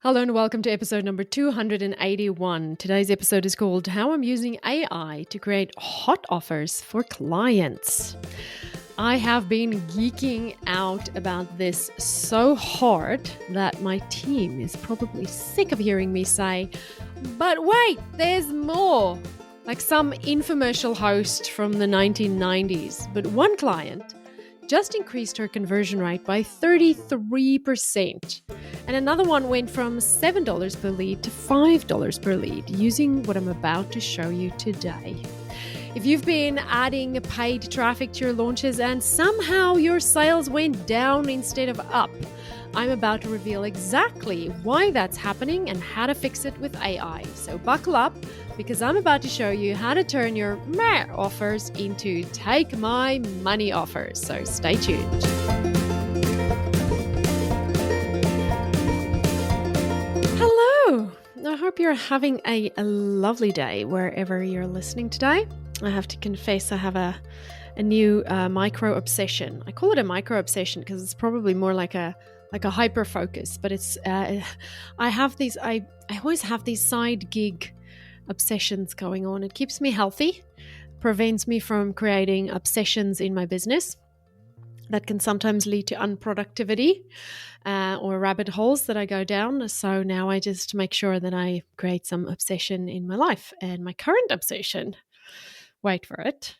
Hello and welcome to episode number 281. Today's episode is called How I'm Using AI to Create Hot Offers for Clients. I have been geeking out about this so hard that my team is probably sick of hearing me say, but wait, there's more. Like some infomercial host from the 1990s. But one client just increased her conversion rate by 33%. And another one went from $7 per lead to $5 per lead using what I'm about to show you today. If you've been adding paid traffic to your launches and somehow your sales went down instead of up, I'm about to reveal exactly why that's happening and how to fix it with AI. So buckle up because I'm about to show you how to turn your meh offers into take my money offers. So stay tuned. Hello. I hope you're having a lovely day wherever you're listening today. I have to confess I have a new micro obsession. I call it a micro obsession because it's probably more like a hyper focus, but it's I always have these side gig obsessions going on. It keeps me healthy, prevents me from creating obsessions in my business that can sometimes lead to unproductivity or rabbit holes that I go down. So now I just make sure that I create some obsession in my life. And my current obsession, wait for it,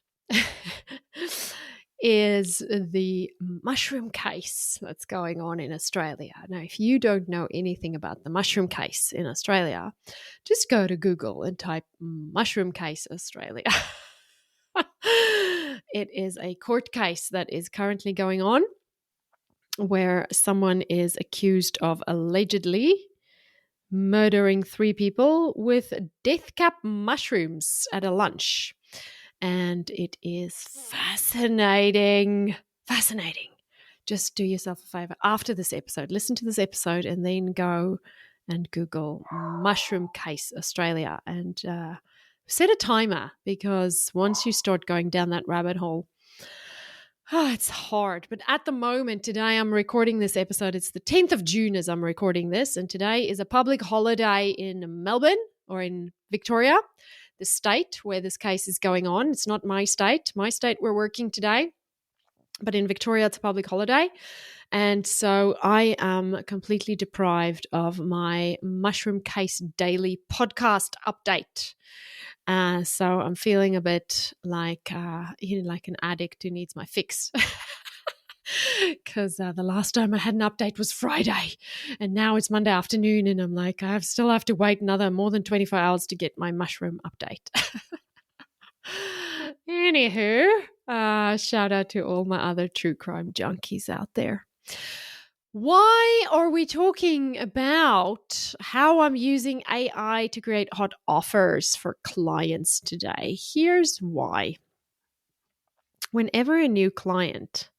is the mushroom case that's going on in Australia. Now, if you don't know anything about the mushroom case in Australia, just go to Google and type mushroom case Australia. It is a court case that is currently going on where someone is accused of allegedly murdering 3 people with death cap mushrooms at a lunch. And it is fascinating. Fascinating. Just do yourself a favor after this episode. Listen to this episode and then go and Google Mushroom Case Australia and set a timer because once you start going down that rabbit hole, it's hard. But at the moment, today I'm recording this episode. It's the 10th of June as I'm recording this. And today is a public holiday in Melbourne or in Victoria, the state where this case is going on. It's not my state. My state, we're working today. But in Victoria, it's a public holiday. And so I am completely deprived of my Mushroom Case Daily podcast update. So I'm feeling a bit like like an addict who needs my fix. Because the last time I had an update was Friday and now it's Monday afternoon and I'm like, I still have to wait another more than 24 hours to get my mushroom update. Anywho, shout out to all my other true crime junkies out there. Why are we talking about how I'm using AI to create hot offers for clients today? Here's why. Whenever a new client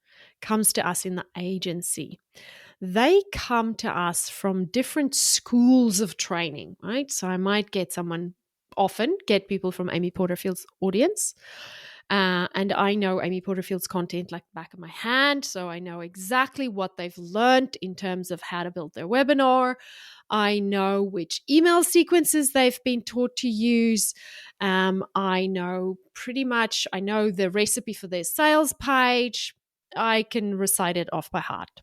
comes to us in the agency, they come to us from different schools of training, right? So I might get people from Amy Porterfield's audience. And I know Amy Porterfield's content like the back of my hand. So I know exactly what they've learned in terms of how to build their webinar. I know which email sequences they've been taught to use. I know the recipe for their sales page. I can recite it off by heart.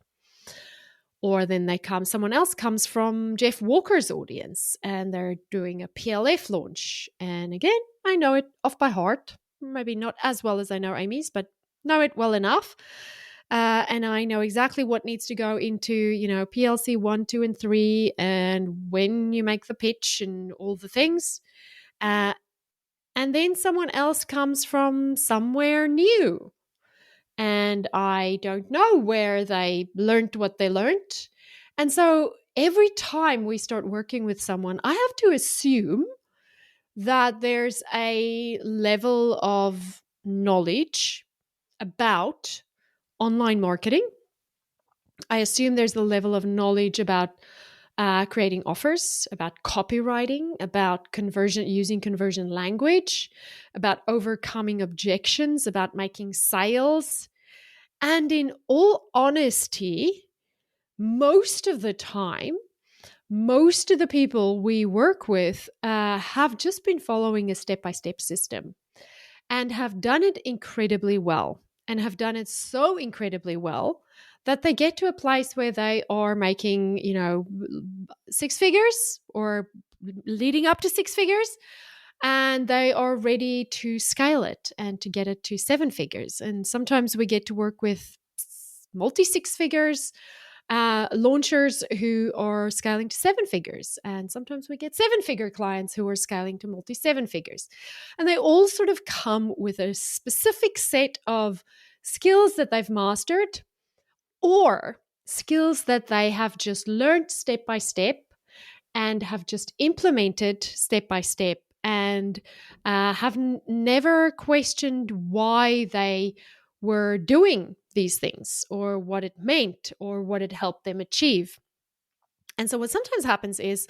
Or then someone else comes from Jeff Walker's audience and they're doing a PLF launch. And again, I know it off by heart. Maybe not as well as I know Amy's, but know it well enough. And I know exactly what needs to go into, PLC 1, 2, and 3, and when you make the pitch and all the things. And then someone else comes from somewhere new. And I don't know where they learned what they learned. And so every time we start working with someone, I have to assume that there's a level of knowledge about online marketing. I assume there's a level of knowledge about creating offers, about copywriting, about using conversion language, about overcoming objections, about making sales. And in all honesty, most of the time, Most of the people we work with have just been following a step-by-step system and have done it incredibly well, and have done it so incredibly well that they get to a place where they are making, six figures or leading up to six figures, and they are ready to scale it and to get it to seven figures. And sometimes we get to work with multi six figures launchers who are scaling to seven figures. And sometimes we get seven-figure clients who are scaling to multi-seven figures. And they all sort of come with a specific set of skills that they've mastered, or skills that they have just learned step by step and have just implemented step by step, and have never questioned why they were doing these things, or what it meant, or what it helped them achieve. And so what sometimes happens is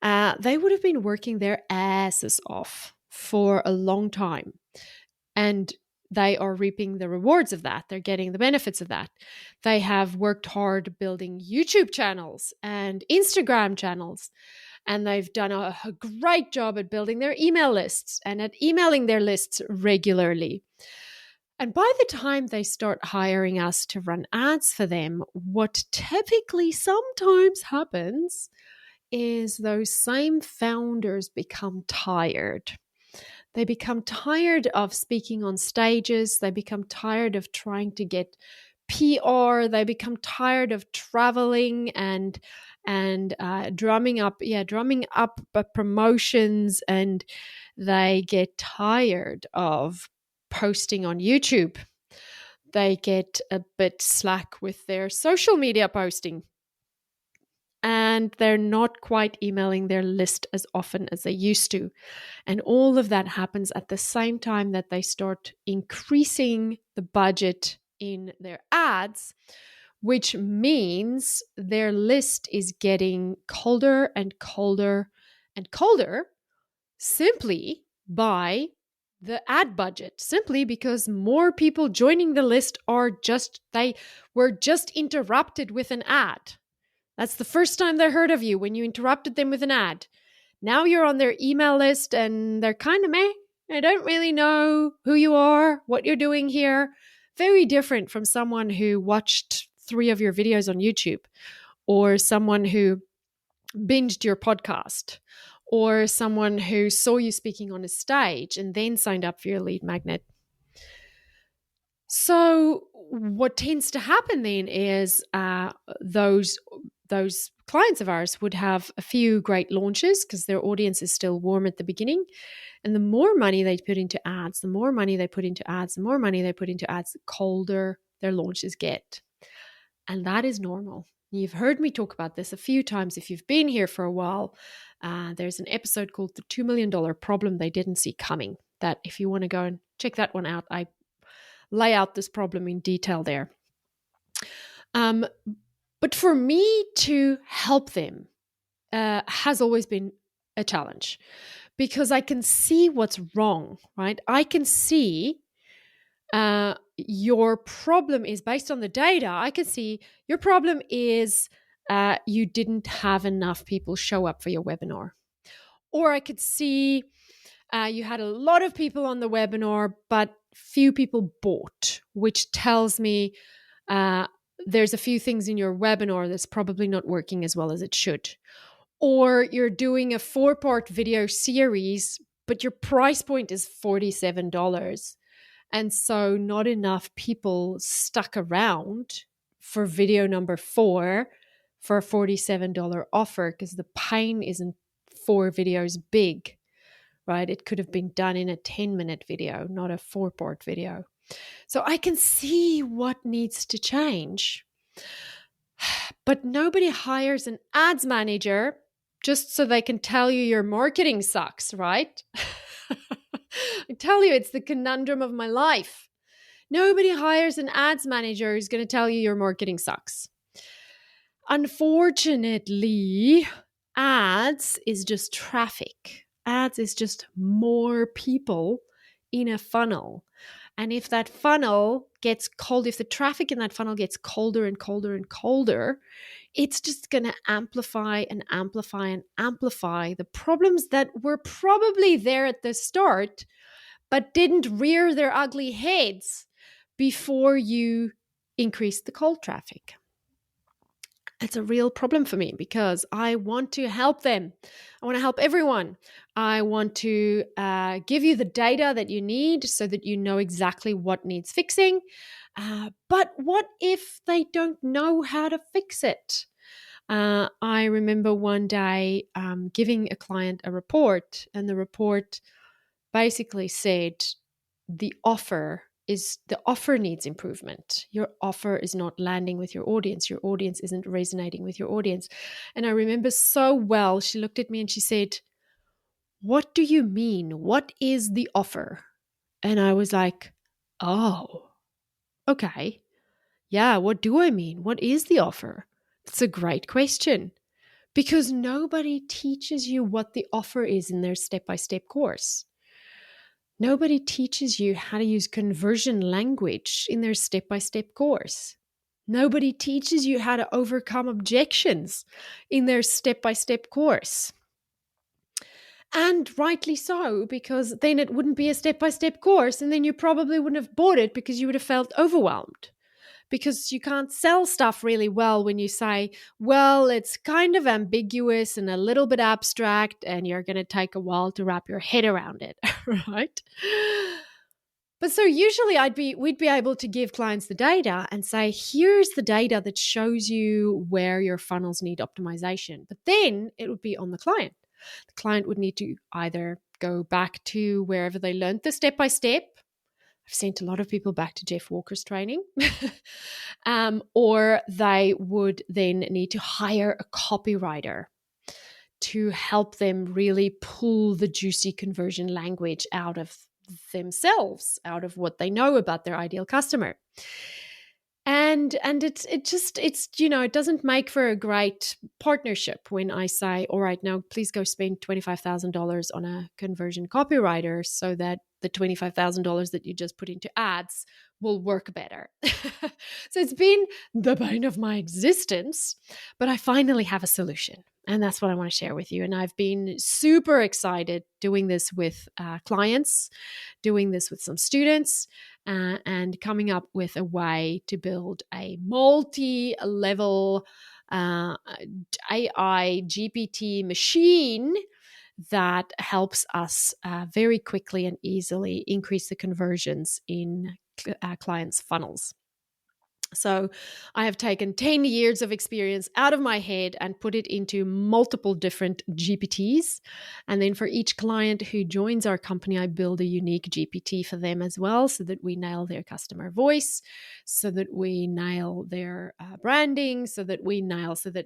they would have been working their asses off for a long time, and they are reaping the rewards of that. They're getting the benefits of that. They have worked hard building YouTube channels and Instagram channels, and they've done a great job at building their email lists and at emailing their lists regularly. And by the time they start hiring us to run ads for them, what typically sometimes happens is those same founders become tired. They become tired of speaking on stages. They become tired of trying to get PR. They become tired of traveling and drumming up promotions, and they get tired of posting on YouTube. They get a bit slack with their social media posting, and they're not quite emailing their list as often as they used to. And all of that happens at the same time that they start increasing the budget in their ads, which means their list is getting colder and colder and colder, simply by the ad budget, simply because more people joining the list they were just interrupted with an ad. That's the first time they heard of you, when you interrupted them with an ad. Now you're on their email list and they're kind of meh. They don't really know who you are, what you're doing here. Very different from someone who watched 3 of your videos on YouTube, or someone who binged your podcast, or someone who saw you speaking on a stage and then signed up for your lead magnet. So what tends to happen then is those clients of ours would have a few great launches because their audience is still warm at the beginning. And the more money they put into ads, the colder their launches get. And that is normal. You've heard me talk about this a few times. If you've been here for a while, there's an episode called The $2 Million Problem They Didn't See Coming, that if you want to go and check that one out, I lay out this problem in detail there. But for me to help them has always been a challenge, because I can see what's wrong, right? I can see your problem is based on the data. I can see your problem is you didn't have enough people show up for your webinar. Or I could see you had a lot of people on the webinar, but few people bought, which tells me there's a few things in your webinar that's probably not working as well as it should. Or you're doing a 4-part video series, but your price point is $47. And so not enough people stuck around for video number 4 for a $47 offer, because the pain isn't 4 videos big, right? It could have been done in a 10-minute video, not a 4-part video. So I can see what needs to change. But nobody hires an ads manager just so they can tell you your marketing sucks, right? I tell you, it's the conundrum of my life. Nobody hires an ads manager who's going to tell you your marketing sucks. Unfortunately, ads is just traffic. Ads is just more people in a funnel. And if that funnel gets cold, if the traffic in that funnel gets colder and colder and colder, it's just going to amplify and amplify and amplify the problems that were probably there at the start, but didn't rear their ugly heads before you increase the cold traffic. It's a real problem for me because I want to help them. I want to help everyone. I want to give you the data that you need so that you know exactly what needs fixing. But what if they don't know how to fix it? I remember one day giving a client a report, and the report basically said the offer needs improvement. Your offer is not landing with your audience. Your audience isn't resonating with your audience. And I remember so well, she looked at me and she said, "What do you mean? What is the offer?" And I was like, "Oh, okay. Yeah, what do I mean? What is the offer?" It's a great question because nobody teaches you what the offer is in their step-by-step course. Nobody teaches you how to use conversion language in their step-by-step course. Nobody teaches you how to overcome objections in their step-by-step course. And rightly so, because then it wouldn't be a step-by-step course, and then you probably wouldn't have bought it because you would have felt overwhelmed. Because you can't sell stuff really well when you say, well, it's kind of ambiguous and a little bit abstract, and you're going to take a while to wrap your head around it, right? But so usually we'd be able to give clients the data and say, here's the data that shows you where your funnels need optimization. But then it would be on the client. The client would need to either go back to wherever they learned the step-by-step. I've sent a lot of people back to Jeff Walker's training. Or they would then need to hire a copywriter to help them really pull the juicy conversion language out of themselves, out of what they know about their ideal customer. And it doesn't make for a great partnership when I say, all right, now please go spend $25,000 on a conversion copywriter so that the $25,000 that you just put into ads will work better. So it's been the bane of my existence, but I finally have a solution. And that's what I want to share with you. And I've been super excited doing this with clients, doing this with some students, and coming up with a way to build a multi-level AI GPT machine that helps us very quickly and easily increase the conversions in clients' funnels. So I have taken 10 years of experience out of my head and put it into multiple different GPTs. And then for each client who joins our company, I build a unique GPT for them as well, so that we nail their customer voice, so that we nail their branding, so that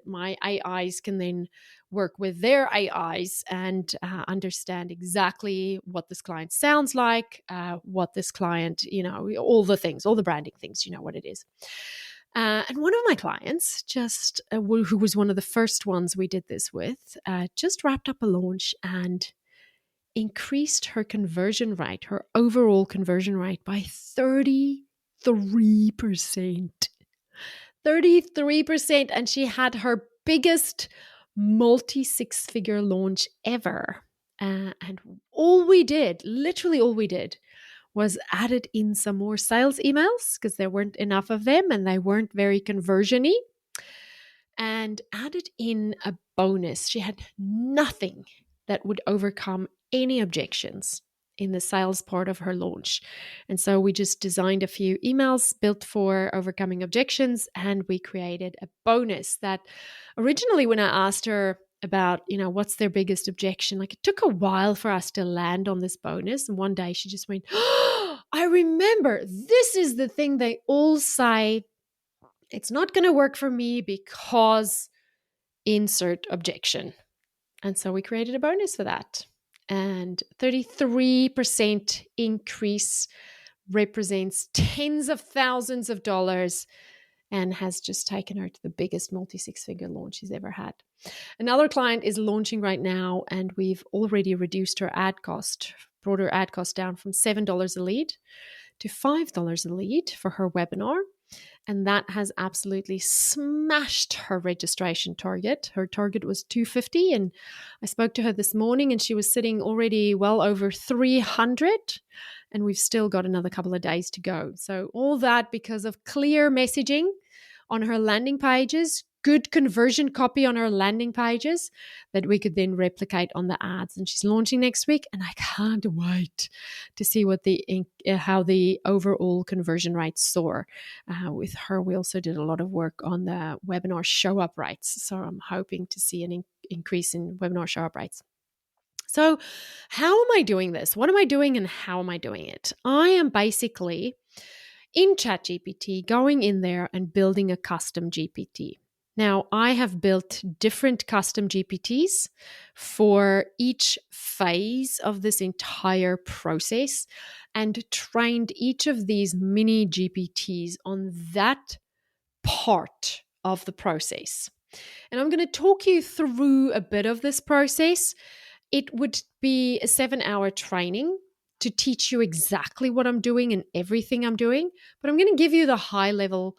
my AIs can then work with their AIs and understand exactly what this client sounds like, what this client, all the things, all the branding things, what it is. And one of my clients, who was one of the first ones we did this with, just wrapped up a launch and increased her conversion rate, her overall conversion rate by 33%. 33%. And she had her biggest multi-six-figure launch ever. And literally all we did, was added in some more sales emails because there weren't enough of them and they weren't very conversion-y, and added in a bonus. She had nothing that would overcome any objections in the sales part of her launch. And so we just designed a few emails built for overcoming objections, and we created a bonus that originally, when I asked her about, what's their biggest objection, it took a while for us to land on this bonus. And one day she just went, "Oh, I remember, this is the thing they all say. It's not going to work for me because insert objection." And so we created a bonus for that. And 33% increase represents tens of thousands of dollars and has just taken her to the biggest multi-six-figure launch she's ever had. Another client is launching right now, and we've already reduced her ad cost, brought her ad cost down from $7 a lead to $5 a lead for her webinar. And that has absolutely smashed her registration target. Her target was 250. And I spoke to her this morning and she was sitting already well over 300. And we've still got another couple of days to go. So all that because of clear messaging on her landing pages, good conversion copy on her landing pages that we could then replicate on the ads. And she's launching next week, and I can't wait to see what how the overall conversion rates soar. With her, we also did a lot of work on the webinar show up rates, so I'm hoping to see an increase in webinar show up rates. So, how am I doing this? What am I doing, and how am I doing it? I am basically in ChatGPT going in there and building a custom GPT. Now, I have built different custom GPTs for each phase of this entire process and trained each of these mini GPTs on that part of the process. And I'm going to talk you through a bit of this process. It would be a 7-hour training to teach you exactly what I'm doing and everything I'm doing, but I'm going to give you the high level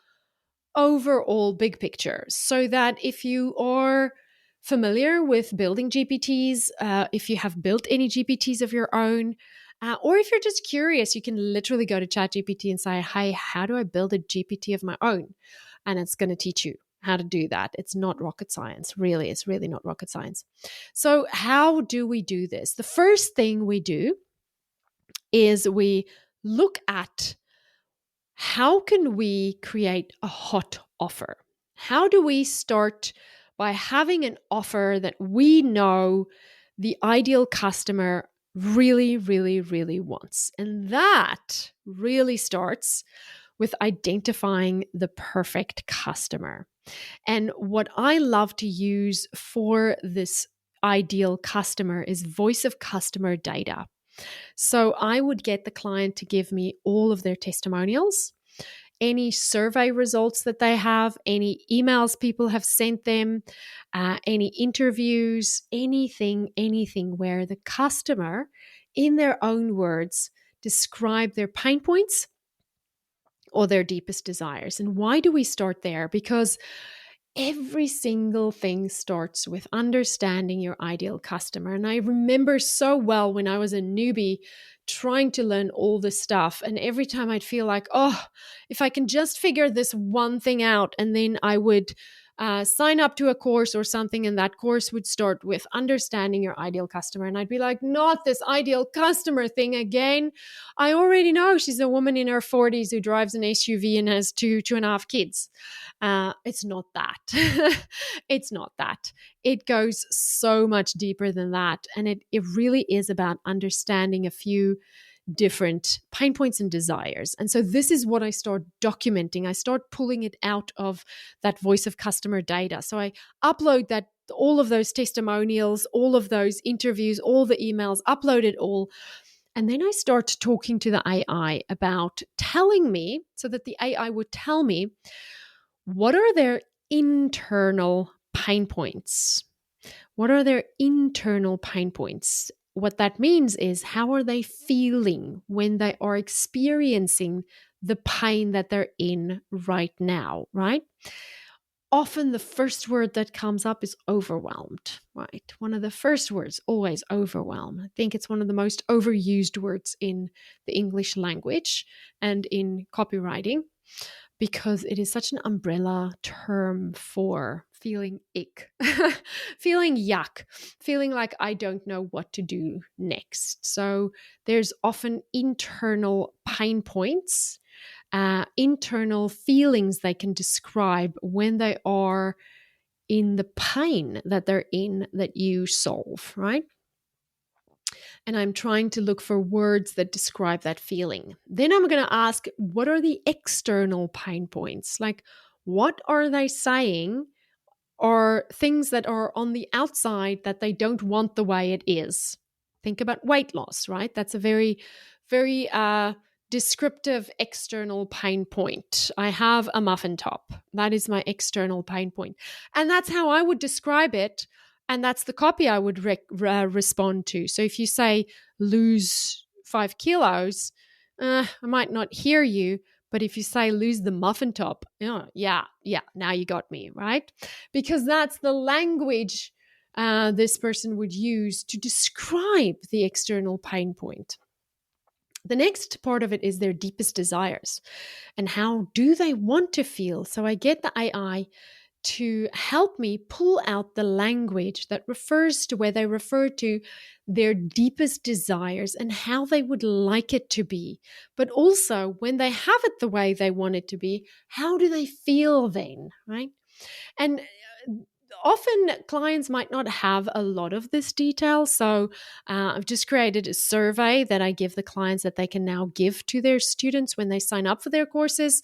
overall big picture so that if you are familiar with building GPTs, if you have built any GPTs of your own, or if you're just curious, you can literally go to ChatGPT and say, hey, how do I build a GPT of my own? And it's going to teach you how to do that. It's not rocket science, really. It's really not rocket science. So how do we do this? The first thing we do is we look at how can we create a hot offer? How do we start by having an offer that we know the ideal customer really, really, really wants? And that really starts with identifying the perfect customer. And what I love to use for this ideal customer is voice of customer data. So I would get the client to give me all of their testimonials, any survey results that they have, any emails people have sent them, any interviews, anything where the customer, in their own words, describe their pain points or their deepest desires. And why do we start there? Because every single thing starts with understanding your ideal customer. And I remember so well when I was a newbie trying to learn all this stuff. And every time I'd feel like, oh, if I can just figure this one thing out, and then I would sign up to a course or something, and that course would start with understanding your ideal customer. And I'd be like, not this ideal customer thing again. I already know she's a woman in her 40s who drives an SUV and has two and a half kids. It's not that. It's not that. It goes so much deeper than that. And it really is about understanding a few different pain points and desires. And so this is what I start documenting. I start pulling it out of that voice of customer data. So I upload that, all of those testimonials, all of those interviews, all the emails, upload it all. And then I start talking to the AI about telling me, so that the AI would tell me, what are their internal pain points? What are their internal pain points? What that means is, how are they feeling when they are experiencing the pain that they're in right now, right? Often the first word that comes up is overwhelmed, right? One of the first words, always overwhelm. I think it's one of the most overused words in the English language and in copywriting, because it is such an umbrella term for feeling ick, feeling yuck, feeling like I don't know what to do next. So there's often internal pain points, internal feelings they can describe when they are in the pain that they're in that you solve, right? And I'm trying to look for words that describe that feeling. Then I'm going to ask, what are the external pain points? Like, what are they saying are things that are on the outside that they don't want the way it is? Think about weight loss, right? That's a very, very descriptive external pain point. I have a muffin top. That is my external pain point. And that's how I would describe it. And that's the copy I would respond to. So if you say lose 5 kilos, I might not hear you, But if you say lose the muffin top, yeah, now you got me, right? Because that's the language this person would use to describe the external pain point. The next part of it is their deepest desires and how do they want to feel. So I get the AI to help me pull out the language that refers to where they refer to their deepest desires and how they would like it to be. But also, when they have it the way they want it to be, how do they feel then, right? And often clients might not have a lot of this detail. So I've just created a survey that I give the clients that they can now give to their students when they sign up for their courses,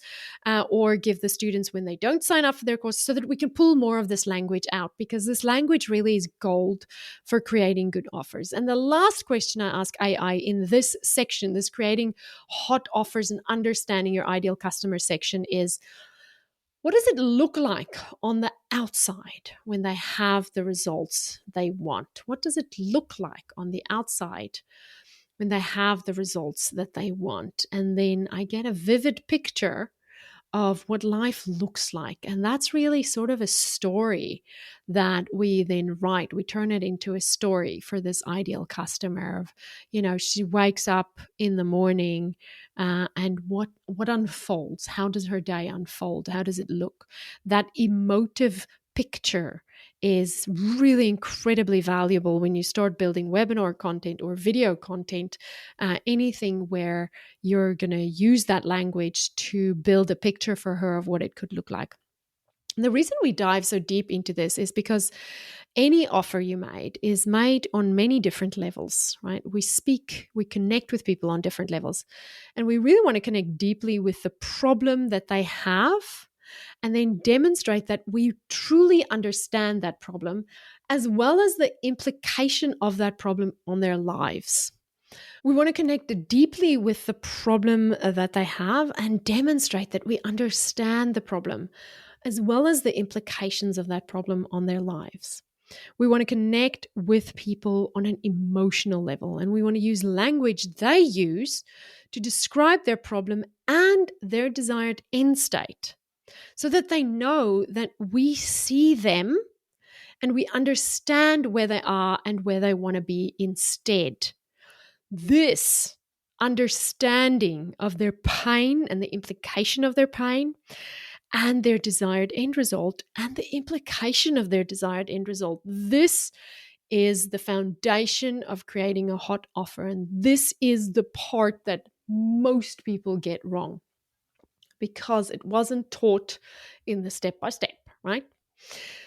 or give the students when they don't sign up for their courses, so that we can pull more of this language out, because this language really is gold for creating good offers. And the last question I ask AI in this section, this creating hot offers and understanding your ideal customer section, is, what does it look like on the outside when they have the results they want? What does it look like on the outside when they have the results that they want? And then I get a vivid picture of what life looks like. And that's really sort of a story that we then write. We turn it into a story for this ideal customer of, she wakes up in the morning, and what unfolds? How does her day unfold? How does it look? That emotive picture is really incredibly valuable when you start building webinar content or video content, anything where you're going to use that language to build a picture for her of what it could look like. And the reason we dive so deep into this is because any offer you made is made on many different levels, right? We connect with people on different levels. And we really want to connect deeply with the problem that they have, and then demonstrate that we truly understand that problem, as well as the implication of that problem on their lives. We want to connect deeply with the problem that they have and demonstrate that we understand the problem, as well as the implications of that problem on their lives. We want to connect with people on an emotional level, and we want to use language they use to describe their problem and their desired end state, so that they know that we see them and we understand where they are and where they want to be instead. This understanding of their pain and the implication of their pain and their desired end result and the implication of their desired end result, this is the foundation of creating a hot offer. And this is the part that most people get wrong, because it wasn't taught in the step-by-step, right?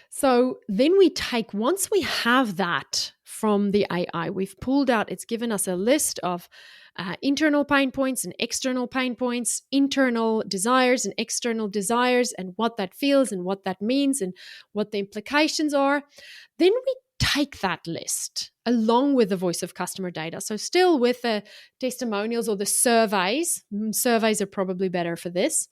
So then once we have that from the AI, we've pulled out, it's given us a list of internal pain points and external pain points, internal desires and external desires, and what that feels and what that means and what the implications are. Then we take that list along with the voice of customer data. So still with the testimonials or the surveys. Surveys are probably better for this.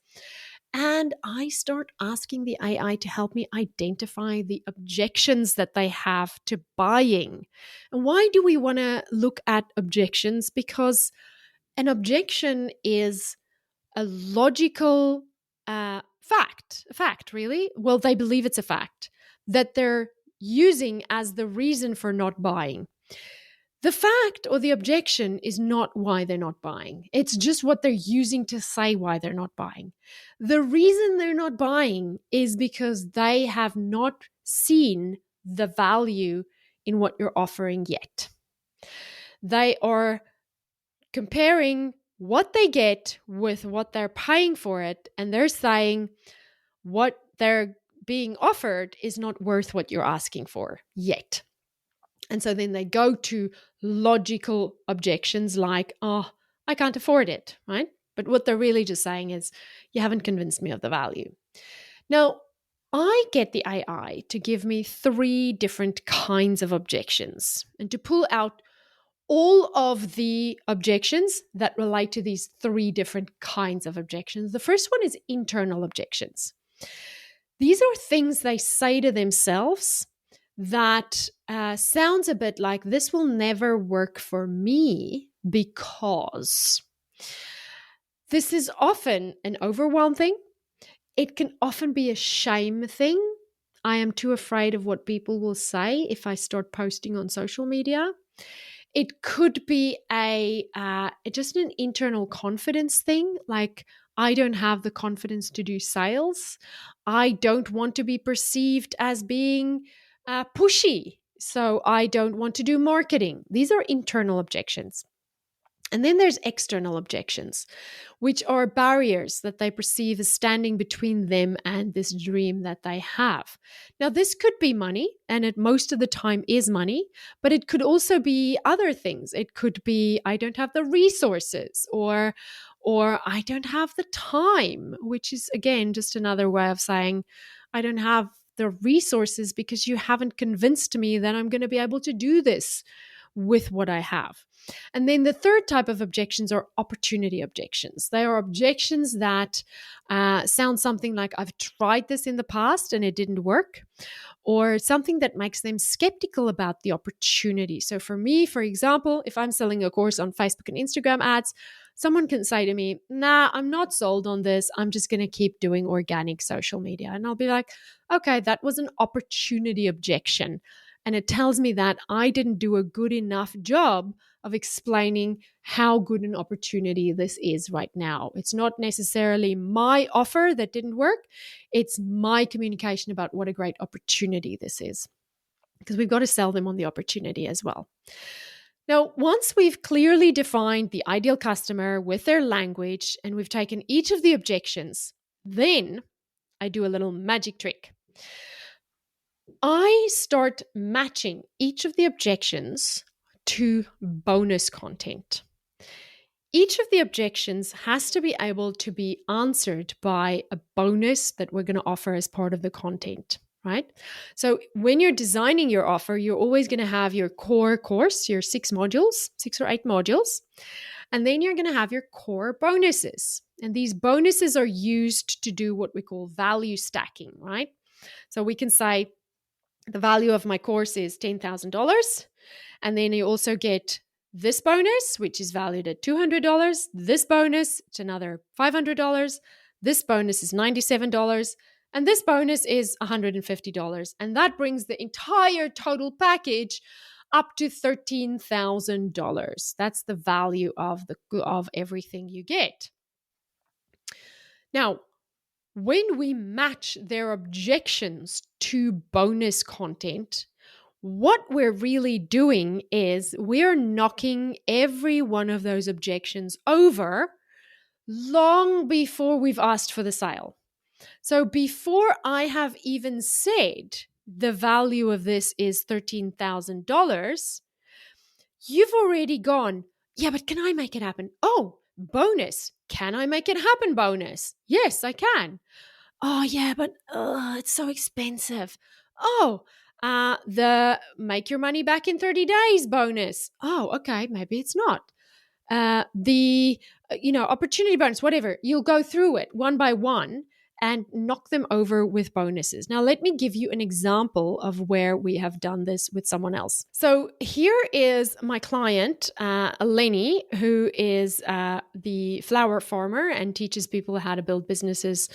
And I start asking the AI to help me identify the objections that they have to buying. And why do we want to look at objections? Because an objection is a logical fact, really. Well, they believe it's a fact that they're using as the reason for not buying. The fact or the objection is not why they're not buying. It's just what they're using to say why they're not buying. The reason they're not buying is because they have not seen the value in what you're offering yet. They are comparing what they get with what they're paying for it, and they're saying what they're being offered is not worth what you're asking for yet. And so then they go to logical objections like, oh, I can't afford it, right? But what they're really just saying is, you haven't convinced me of the value. Now, I get the AI to give me 3 different kinds of objections and to pull out all of the objections that relate to these 3 different kinds of objections. The first one is internal objections. These are things they say to themselves that sounds a bit like, this will never work for me because. This is often an overwhelm thing. It can often be a shame thing. I am too afraid of what people will say if I start posting on social media. It could be a just an internal confidence thing, like I don't have the confidence to do sales. I don't want to be perceived as being pushy, so I don't want to do marketing. These are internal objections. And then there's external objections, which are barriers that they perceive as standing between them and this dream that they have. Now, this could be money, and it most of the time is money, but it could also be other things. It could be I don't have the resources, or I don't have the time, which is again just another way of saying I don't have the resources because you haven't convinced me that I'm going to be able to do this with what I have. And then the third type of objections are opportunity objections. They are objections that sound something like, I've tried this in the past and it didn't work, or something that makes them skeptical about the opportunity. So for me, for example, if I'm selling a course on Facebook and Instagram ads, someone can say to me, nah, I'm not sold on this. I'm just going to keep doing organic social media. And I'll be like, okay, that was an opportunity objection. And it tells me that I didn't do a good enough job of explaining how good an opportunity this is right now. It's not necessarily my offer that didn't work. It's my communication about what a great opportunity this is, because we've got to sell them on the opportunity as well. Now, once we've clearly defined the ideal customer with their language and we've taken each of the objections, then I do a little magic trick. I start matching each of the objections to bonus content. Each of the objections has to be able to be answered by a bonus that we're going to offer as part of the content, right? So when you're designing your offer, you're always going to have your core course, your 6 or 8 modules, and then you're going to have your core bonuses. And these bonuses are used to do what we call value stacking, right? So we can say the value of my course is $10,000. And then you also get this bonus, which is valued at $200. This bonus, it's another $500. This bonus is $97. And this bonus is $150. And that brings the entire total package up to $13,000. That's the value of everything you get. Now, when we match their objections to bonus content, what we're really doing is we're knocking every one of those objections over long before we've asked for the sale. So before I have even said the value of this is $13,000, you've already gone, yeah, but can I make it happen? Oh, bonus. Can I make it happen, bonus? Yes, I can. Oh, yeah, but it's so expensive. Oh, the make your money back in 30 days bonus. Oh, okay, maybe it's not. The opportunity bonus, whatever. You'll go through it one by one and knock them over with bonuses. Now, let me give you an example of where we have done this with someone else. So here is my client, Lenny, who is the flower farmer and teaches people how to build businesses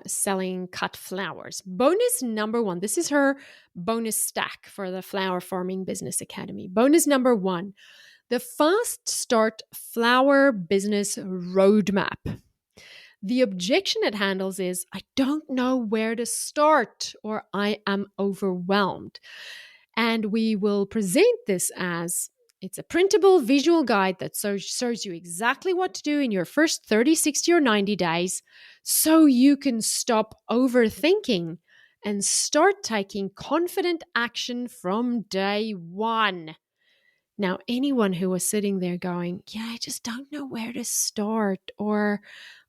selling cut flowers. Bonus number 1, this is her bonus stack for the Flower Farming Business Academy. Bonus number 1, the Fast Start Flower Business Roadmap. The objection it handles is, I don't know where to start, or I am overwhelmed. And we will present this as, it's a printable visual guide that shows you exactly what to do in your first 30, 60, or 90 days so you can stop overthinking and start taking confident action from day one. Now, anyone who was sitting there going, yeah, I just don't know where to start, or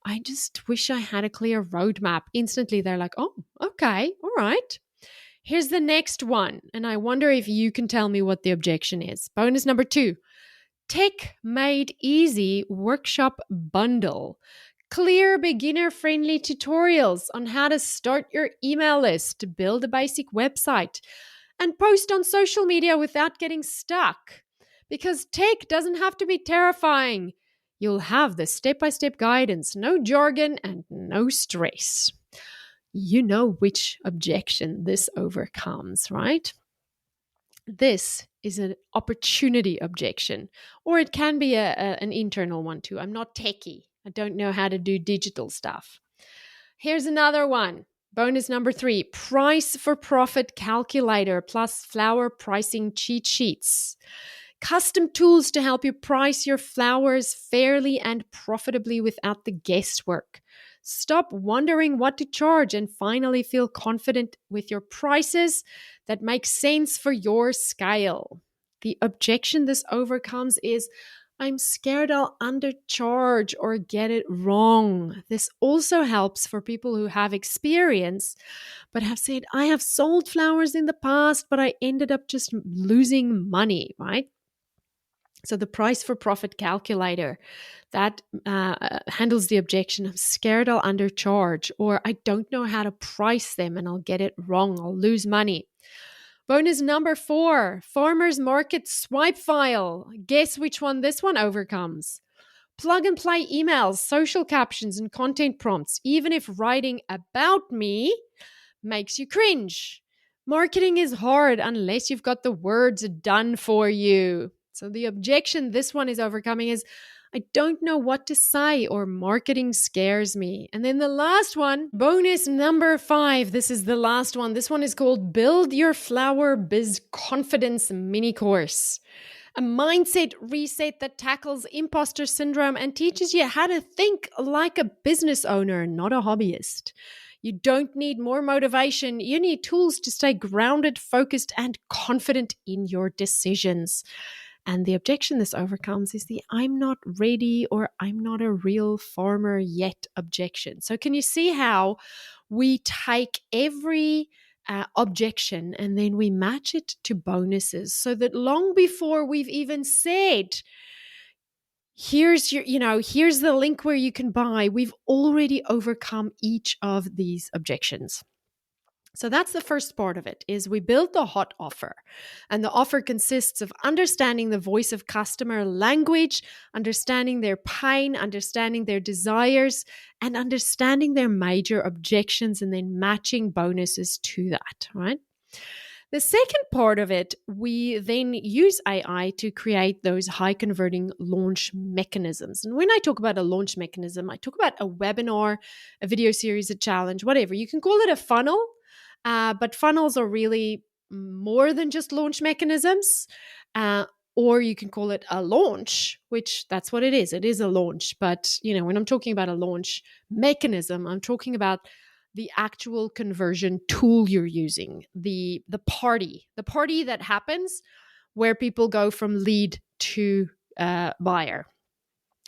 I just wish I had a clear roadmap, instantly they're like, oh, okay, all right. Here's the next one. And I wonder if you can tell me what the objection is. Bonus number 2, Tech Made Easy Workshop Bundle. Clear, beginner-friendly tutorials on how to start your email list, build a basic website, and post on social media without getting stuck. Because tech doesn't have to be terrifying. You'll have the step-by-step guidance, no jargon and no stress. You know which objection this overcomes, right? This is an opportunity objection, or it can be an internal one too. I'm not techie. I don't know how to do digital stuff. Here's another one. Bonus number 3, price for profit calculator plus flower pricing cheat sheets. Custom tools to help you price your flowers fairly and profitably without the guesswork. Stop wondering what to charge and finally feel confident with your prices that make sense for your scale. The objection this overcomes is, I'm scared I'll undercharge or get it wrong. This also helps for people who have experience but have said, I have sold flowers in the past, but I ended up just losing money, right? So the price for profit calculator that handles the objection, I'm scared I'll undercharge, or I don't know how to price them and I'll get it wrong. I'll lose money. Bonus number 4, farmer's market swipe file. Guess which one this one overcomes? Plug and play emails, social captions, and content prompts, even if writing about me makes you cringe. Marketing is hard unless you've got the words done for you. So the objection this one is overcoming is, I don't know what to say, or marketing scares me. And then the last one, bonus number 5. This is the last one. This one is called Build Your Flower Biz Confidence Mini Course. A mindset reset that tackles imposter syndrome and teaches you how to think like a business owner, not a hobbyist. You don't need more motivation. You need tools to stay grounded, focused, and confident in your decisions. And the objection this overcomes is the I'm not ready or I'm not a real farmer yet objection. So can you see how we take every objection and then we match it to bonuses so that long before we've even said, here's the link where you can buy, we've already overcome each of these objections. So that's the first part of it, is we build the hot offer. And the offer consists of understanding the voice of customer language, understanding their pain, understanding their desires, and understanding their major objections, and then matching bonuses to that, right? The second part of it, we then use AI to create those high converting launch mechanisms. And when I talk about a launch mechanism, I talk about a webinar, a video series, a challenge, whatever. You can call it a funnel. But funnels are really more than just launch mechanisms, or you can call it a launch, which that's what it is. It is a launch. But, when I'm talking about a launch mechanism, I'm talking about the actual conversion tool you're using, the party that happens where people go from lead to buyer.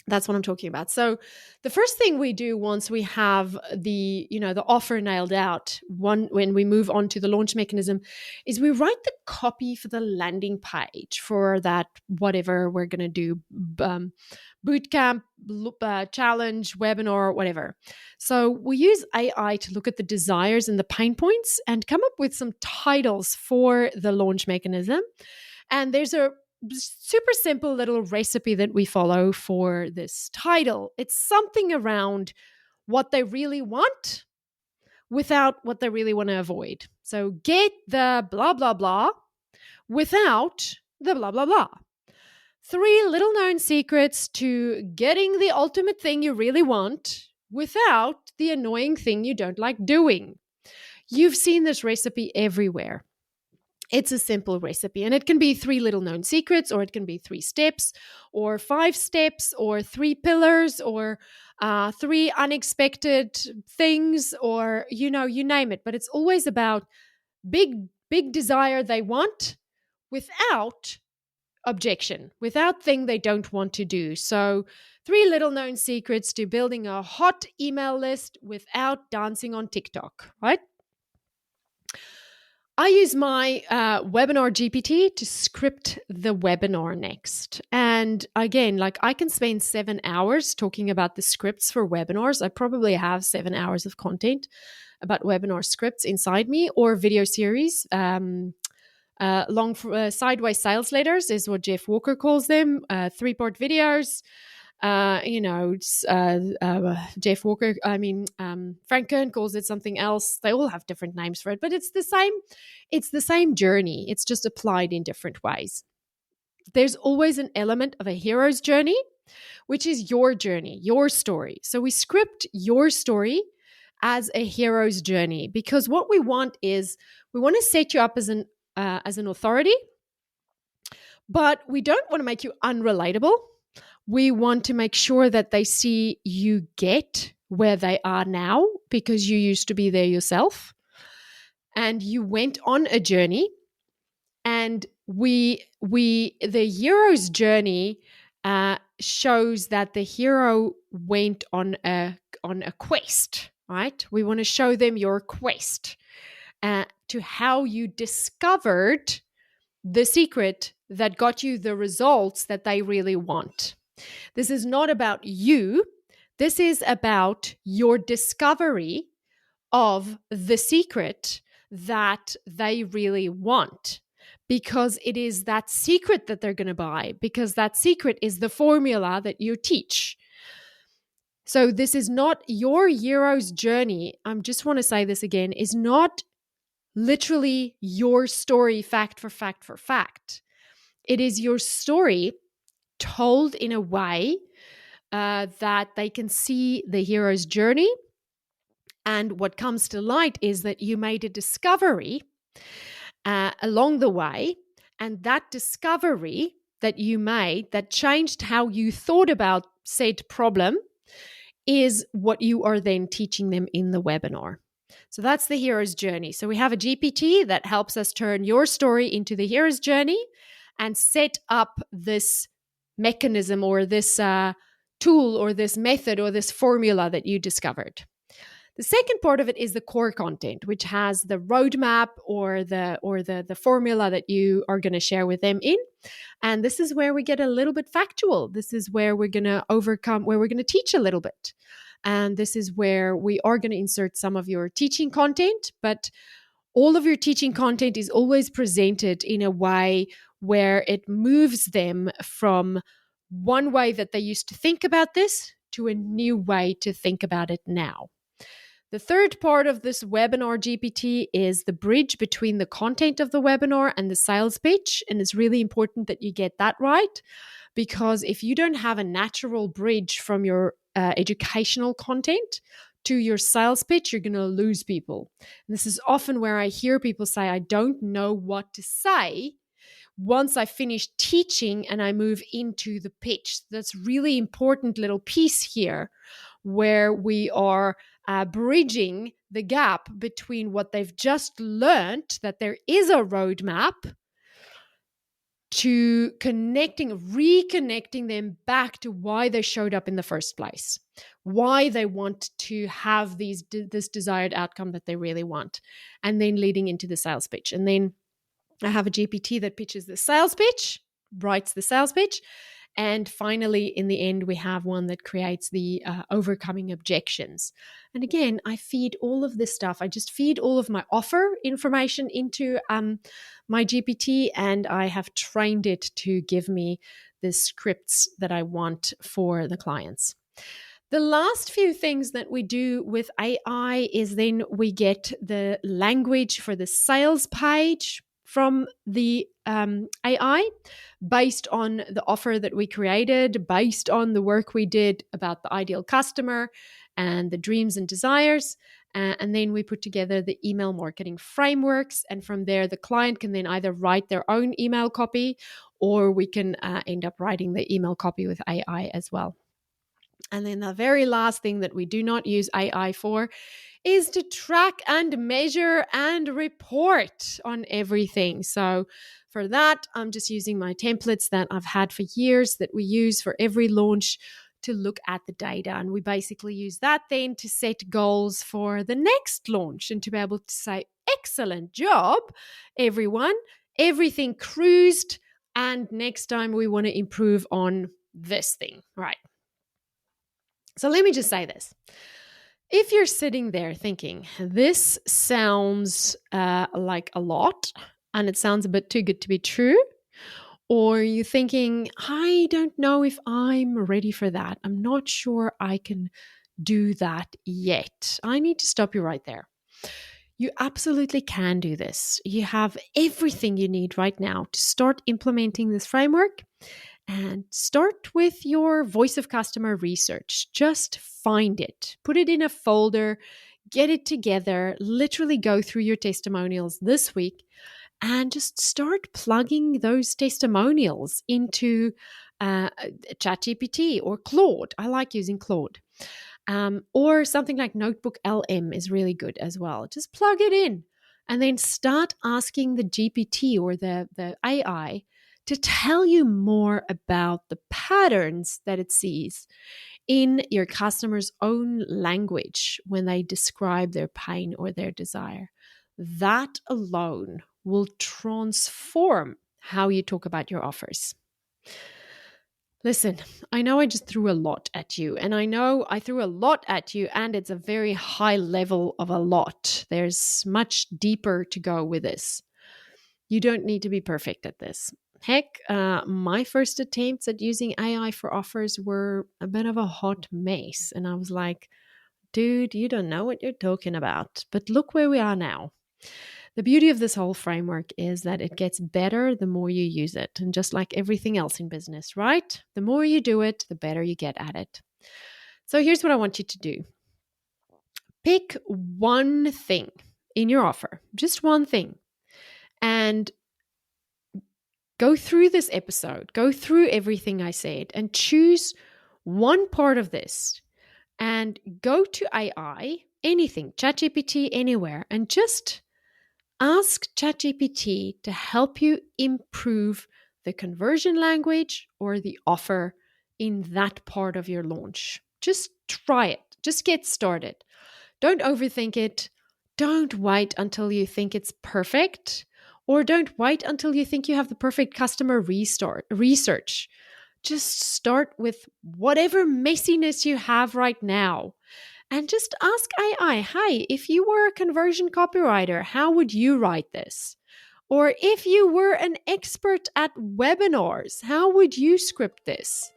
That's what I'm talking about. So the first thing we do once we have the offer nailed out, when we move on to the launch mechanism, is we write the copy for the landing page for that, whatever we're going to do, bootcamp, challenge, webinar, whatever. So we use AI to look at the desires and the pain points and come up with some titles for the launch mechanism. And there's a super simple little recipe that we follow for this title. It's something around what they really want without what they really want to avoid. So get the blah, blah, blah without the blah, blah, blah. 3 little known secrets to getting the ultimate thing you really want without the annoying thing you don't like doing. You've seen this recipe everywhere. It's a simple recipe, and it can be 3 little known secrets, or it can be 3 steps, or 5 steps, or 3 pillars, or 3 unexpected things, or you name it. But it's always about big desire they want without objection, without thing they don't want to do. So 3 little known secrets to building a hot email list without dancing on TikTok, right? I use my webinar GPT to script the webinar next. And again, I can spend 7 hours talking about the scripts for webinars. I probably have 7 hours of content about webinar scripts inside me, or video series. Long sideways sales letters is what Jeff Walker calls them, 3-part videos. Jeff Walker, Frank Kern calls it something else. They all have different names for it, but it's the same. It's the same journey. It's just applied in different ways. There's always an element of a hero's journey, which is your journey, your story. So we script your story as a hero's journey, because what we want is we want to set you up as an authority, but we don't want to make you unrelatable. We want to make sure that they see you get where they are now because you used to be there yourself and you went on a journey. And the hero's journey shows that the hero went on a quest, right? We want to show them your quest to how you discovered the secret that got you the results that they really want. This is not about you. This is about your discovery of the secret that they really want, because it is that secret that they're going to buy, because that secret is the formula that you teach. So this is not your hero's journey. I just want to say this again, is not literally your story fact for fact for fact. It is your story told in a way that they can see the hero's journey. And what comes to light is that you made a discovery along the way. And that discovery that you made that changed how you thought about said problem is what you are then teaching them in the webinar. So that's the hero's journey. So we have a GPT that helps us turn your story into the hero's journey and set up this mechanism or this tool or this method or this formula that you discovered. The second part of it is the core content, which has the roadmap or the formula that you are going to share with them in. And this is where we get a little bit factual. This is where we're going to teach a little bit. And this is where we are going to insert some of your teaching content, but all of your teaching content is always presented in a way where it moves them from one way that they used to think about this to a new way to think about it now. The third part of this webinar GPT is the bridge between the content of the webinar and the sales pitch. And it's really important that you get that right, because if you don't have a natural bridge from your educational content to your sales pitch, you're going to lose people. And this is often where I hear people say, I don't know what to say once I finish teaching and I move into the pitch. That's really important little piece here where we are bridging the gap between what they've just learned, that there is a roadmap, to reconnecting them back to why they showed up in the first place, why they want to have this desired outcome that they really want, and then leading into the sales pitch. And then I have a GPT that pitches the sales pitch, writes the sales pitch. And finally, in the end, we have one that creates the overcoming objections. And again, I feed all of this stuff. I just feed all of my offer information into my GPT, and I have trained it to give me the scripts that I want for the clients. The last few things that we do with AI is then we get the language for the sales page from the AI based on the offer that we created, based on the work we did about the ideal customer and the dreams and desires. And then we put together the email marketing frameworks. And from there, the client can then either write their own email copy, or we can end up writing the email copy with AI as well. And then the very last thing that we do not use AI for is to track and measure and report on everything. So for that, I'm just using my templates that I've had for years that we use for every launch to look at the data. And we basically use that then to set goals for the next launch and to be able to say, excellent job, everyone. Everything cruised. And next time we want to improve on this thing, right? So let me just say this. If you're sitting there thinking, this sounds like a lot and it sounds a bit too good to be true, Or you're thinking, I don't know if I'm ready for that. I'm not sure I can do that yet. I need to stop you right there. You absolutely can do this. You have everything you need right now to start implementing this framework, and start with your voice of customer research. Just find it, put it in a folder, get it together, literally go through your testimonials this week and just start plugging those testimonials into ChatGPT or Claude. I like using Claude. Or something like Notebook LM is really good as well. Just plug it in and then start asking the GPT or the AI to tell you more about the patterns that it sees in your customer's own language when they describe their pain or their desire. That alone will transform how you talk about your offers. Listen, I know I just threw a lot at you, and I know I threw a lot at you, and it's a very high level of a lot. There's much deeper to go with this. You don't need to be perfect at this. Heck, my first attempts at using AI for offers were a bit of a hot mess, and I was like, dude, you don't know what you're talking about. But look where we are now. The beauty of this whole framework is that it gets better the more you use it. And just like everything else in business, right? The more you do it, the better you get at it. So here's what I want you to do. Pick one thing in your offer, just one thing, and go through this episode, go through everything I said, and choose one part of this and go to AI, anything, ChatGPT, anywhere, and just ask ChatGPT to help you improve the conversion language or the offer in that part of your launch. Just try it. Just get started. Don't overthink it. Don't wait until you think it's perfect, or don't wait until you think you have the perfect customer research. Just start with whatever messiness you have right now. And just ask AI, hey, if you were a conversion copywriter, how would you write this? Or if you were an expert at webinars, how would you script this?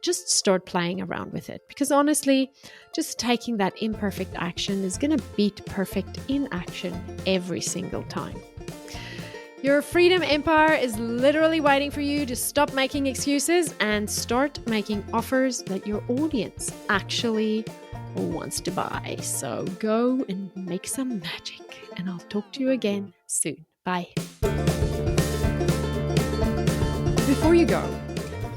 Just start playing around with it. Because honestly, just taking that imperfect action is going to beat perfect inaction every single time. Your freedom empire is literally waiting for you to stop making excuses and start making offers that your audience actually wants to buy. So go and make some magic, and I'll talk to you again soon. Bye. Before you go,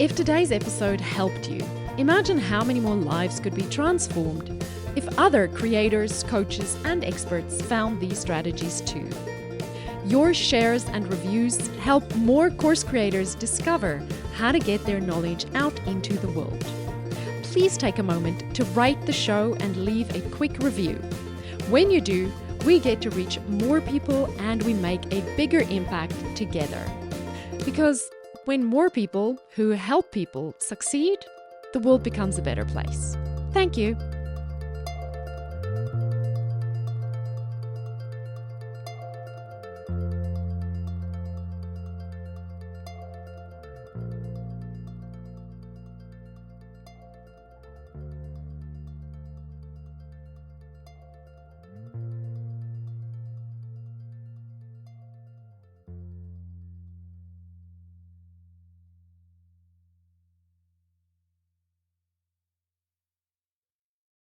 if today's episode helped you, imagine how many more lives could be transformed if other creators, coaches, and experts found these strategies too. Your shares and reviews help more course creators discover how to get their knowledge out into the world. Please take a moment to rate the show and leave a quick review. When you do, we get to reach more people and we make a bigger impact together. Because when more people who help people succeed, the world becomes a better place. Thank you.